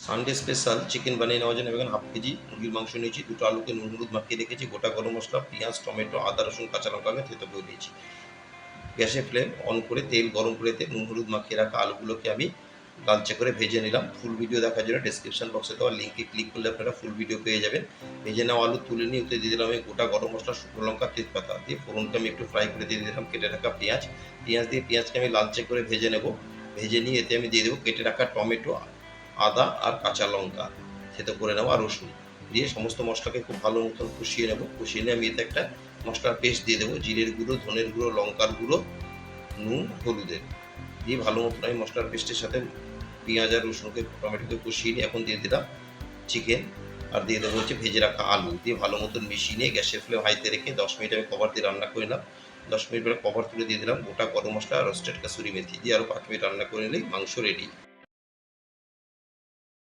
Sunday special chicken বানিয়ে নেওয়ার জন্য এখানে হাফ কেজি মুরগির মাংস নিয়েছি, দুটো আলুকে নুন হলুদ মাখিয়ে রেখেছি, গোটা গরম মশলা, পেঁয়াজ, টমেটো, আদা রসুন কাঁচা লঙ্কাকে থেতো করে নিয়েছি। গ্যাসের ফ্লেম অন করে তেল গরম করে নুন হলুদ মাখিয়ে রাখা আলুগুলোকে আমি লালচে করে ভেজে নিলাম। ফুল ভিডিও দেখার জন্য ডেসক্রিপশন বক্সে দেওয়া লিঙ্কে ক্লিক করলে আপনারা ফুল ভিডিও পেয়ে যাবেন। ভেজে নেওয়া আলু তুলে নিয়ে ওতে দিয়ে দিলাম আমি গোটা গরম মশলা, শুকনো লঙ্কা, তেজপাতা দিয়ে ফোড়নকে আমি একটু ফ্রাই করে দিয়ে দিলাম কেটে রাখা পেঁয়াজ। দিয়ে পেঁয়াজকে আমি লালচে করে ভেজে নেব। ভেজে নিয়ে এতে আমি দিয়ে দেবো কেটে রাখা টমেটো, আদা আর কাঁচা লঙ্কা থেতো করে নেওয়া রসুন দিয়ে সমস্ত মশলাকে খুব ভালো মতন কষিয়ে নেব। কষিয়ে নিয়ে আমি এতে একটা মশলার পেস্ট দিয়ে দেবো, জিরের গুঁড়ো, ধনের গুঁড়ো, লঙ্কার গুঁড়ো, নুন, হলুদের দিয়ে ভালো মতন আমি মশলার পেস্টের সাথে পেঁয়াজ আর রসুনকে টমেটোকে কষিয়ে নিয়ে এখন দিয়ে দিলাম চিকেন আর দিয়ে দেবো হচ্ছে ভেজে রাখা আলু দিয়ে ভালো মতন মিশিয়ে নিয়ে গ্যাসের ফ্লেম হাইতে রেখে 10 মিনিট আমি কভার দিয়ে রান্না করে নিলাম। 10 মিনিট পরে কভার তুলে দিয়ে দিলাম গোটা গরম মশলা আর রোস্টেড কাসুরি মেথি দিয়ে আরও 5 মিনিট রান্না করে নিলেই মাংস রেডি।